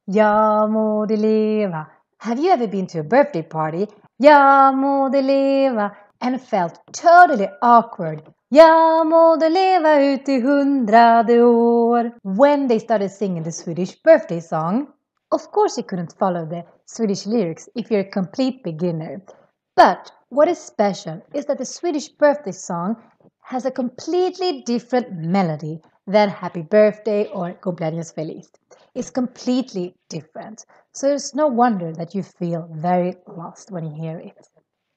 Ja må du leva. Have you ever been to a birthday party? Ja må du leva. And felt totally awkward. Ja må du leva ut i 100 år. When they started singing the Swedish birthday song, of course you couldn't follow the Swedish lyrics if you're a complete beginner. But what is special is that the Swedish birthday song has a completely different melody than Happy Birthday or Cumpleaños Feliz. It's completely different. So it's no wonder that you feel very lost when you hear it.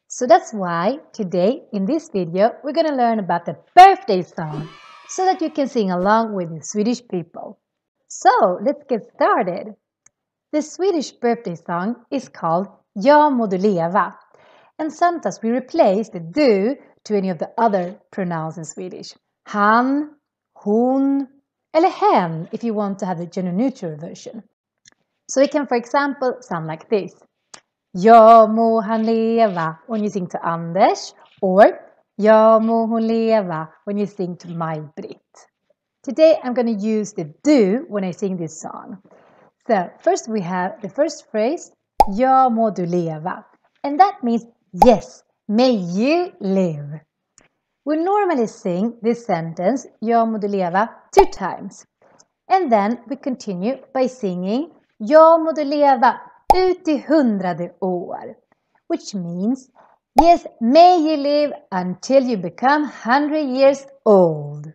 So that's why today in this video we're going to learn about the birthday song so that you can sing along with the Swedish people. So let's get started. The Swedish birthday song is called Ja må du leva, and sometimes we replace the du to any of the other pronouns in Swedish. Han, hon, eller hen if you want to have the gender neutral version. So it can, for example, sound like this. Ja må han leva when you sing to Anders, or Ja må hon leva when you sing to Maj-Britt. Today I'm going to use the du when I sing this song. So first we have the first phrase, Ja må du leva, and that means yes, may you live. We normally sing this sentence, Ja må du leva, 2 times. And then we continue by singing Ja må du leva ut i 100 år, which means yes, may you live until you become 100 years old.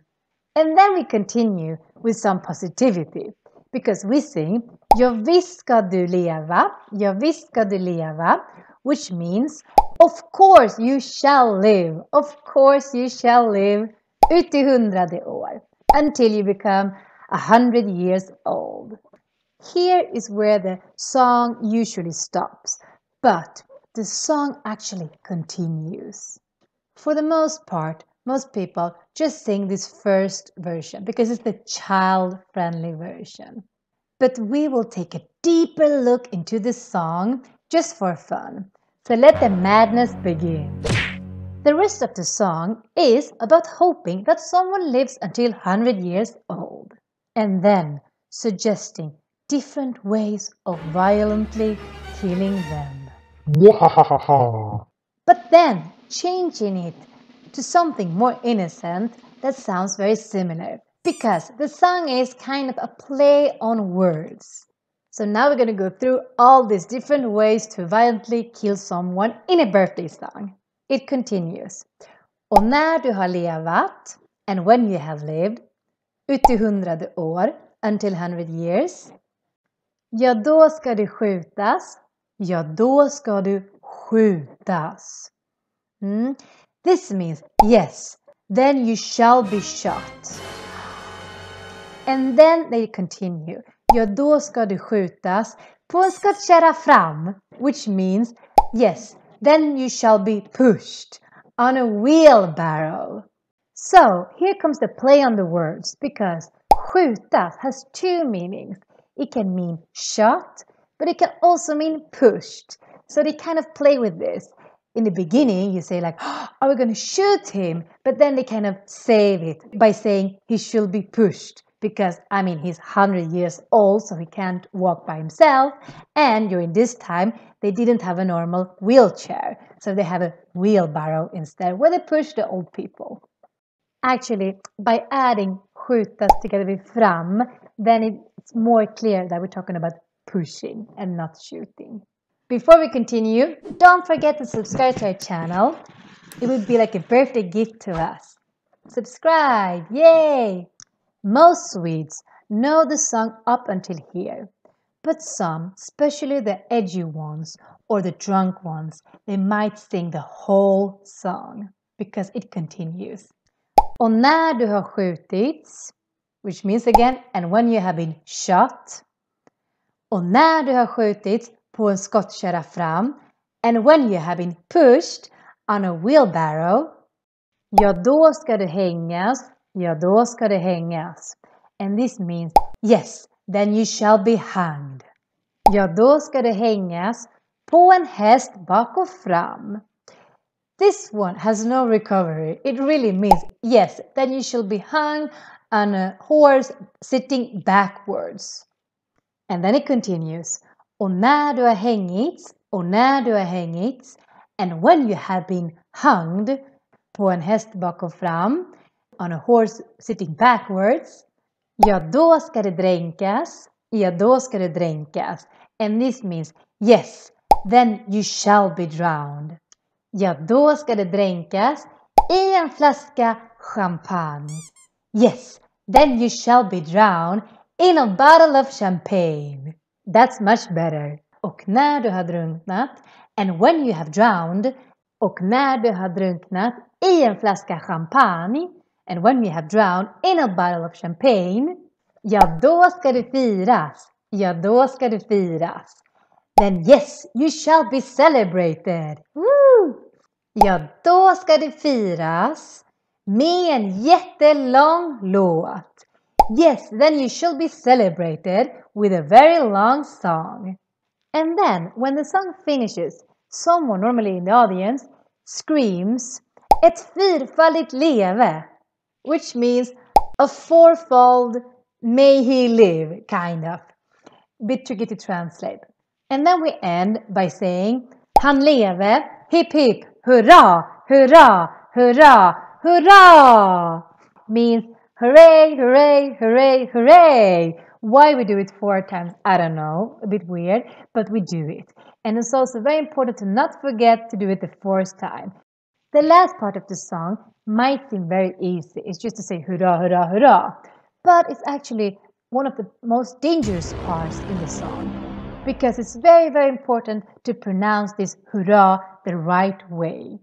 And then we continue with some positivity because we sing Ja visst ska du leva, ja visst ska du leva, which means of course you shall live, of course you shall live ut i 100 år until you become 100 years old. Here is where the song usually stops, but the song actually continues. For the most part, most people just sing this first version because it's the child-friendly version. But we will take a deeper look into the song just for fun. So let the madness begin. The rest of the song is about hoping that someone lives until 100 years old, and then suggesting different ways of violently killing them. But then changing it to something more innocent that sounds very similar, because the song is kind of a play on words. So now we're going to go through all these different ways to violently kill someone in a birthday song. It continues. Och när du har levat, and when you have lived, ut i 100 år, until 100 years, ja då ska du skjutas, ja då ska du skjutas. This means yes, then you shall be shot. And then they continue. Ja då ska du skjutas på en skottkärra fram, which means yes, then you shall be pushed on a wheelbarrow. So here comes the play on the words, because skjutas has 2 meanings. It can mean shot, but it can also mean pushed. So they kind of play with this. In the beginning, you say like, oh, are we going to shoot him? But then they kind of save it by saying he should be pushed. Because, I mean, he's 100 years old, so he can't walk by himself. And during this time, they didn't have a normal wheelchair. So they have a wheelbarrow instead, where they push the old people. Actually, by adding skjutas together with fram, then it's more clear that we're talking about pushing and not shooting. Before we continue, don't forget to subscribe to our channel. It would be like a birthday gift to us. Subscribe! Yay! Most Swedes know the song up until here, but some, especially the edgy ones or the drunk ones, they might sing the whole song because it continues. Och när du har skjutits, which means again, and when you have been shot. Och när du har skjutits på en skottkärra fram, and when you have been pushed on a wheelbarrow. Ja då ska du hängas, ja då ska du hängas. And this means, yes, then you shall be hanged. Ja då ska du hängas på en häst bak och fram. This one has no recovery. It really means, yes, then you shall be hung on a horse sitting backwards. And then it continues. Och när du har hängits, och när du har hängits, and when you have been hanged, på en häst bak och fram, on a horse sitting backwards, ja då ska det dränkas, ja då ska det dränkas. And this means, yes, then you shall be drowned. Ja då ska det dränkas i en flaska champagne. Yes, then you shall be drowned in a bottle of champagne. That's much better. Och när du har drunknat, and when you have drowned, och när du har drunknat i en flaska champagne, and when you have drowned in a bottle of champagne, ja då ska det firas, ja då ska det firas. Then yes, you shall be celebrated. Woo! Ja då ska det firas med en jättelång låt. Yes, then you shall be celebrated with a very long song. And then, when the song finishes, someone normally in the audience screams, ett fyrfaldigt leve, which means a fourfold may he live, kind of. Bit tricky to translate. And then we end by saying, han leve, hip hip, hurra, hurra, hurra, hurra. Means hooray, hooray, hooray, hooray. Why we do it 4 times, I don't know, a bit weird, but we do it. And it's also very important to not forget to do it the 4th time. The last part of the song might seem very easy. It's just to say hurrah, hurrah, hurrah. But it's actually one of the most dangerous parts in the song. Because it's very, very important to pronounce this hurrah the right way.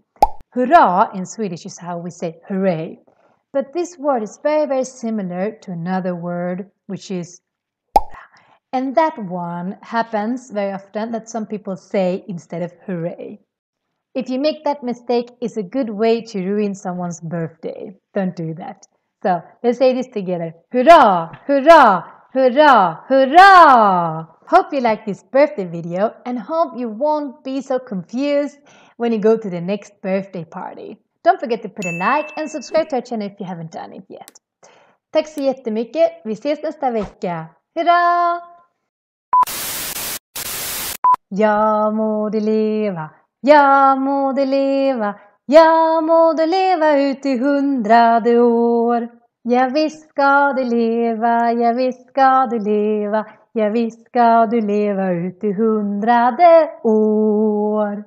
Hurrah in Swedish is how we say hooray. But this word is very, very similar to another word, which is and that one happens very often that some people say instead of hooray. If you make that mistake, it's a good way to ruin someone's birthday. Don't do that. So let's say this together. Hurrah, hurrah, hurrah, hurrah! Hope you like this birthday video and hope you won't be so confused when you go to the next birthday party. Don't forget to put a like and subscribe to our channel if you haven't done it yet. Tack så jättemycket. Vi ses nästa vecka. Hurra! Ja må det leva, ja må det leva, ja må det leva ut i 100:e år. Ja visst ska det leva, ja visst ska det leva, ja visst ska du leva ut i 100:e år.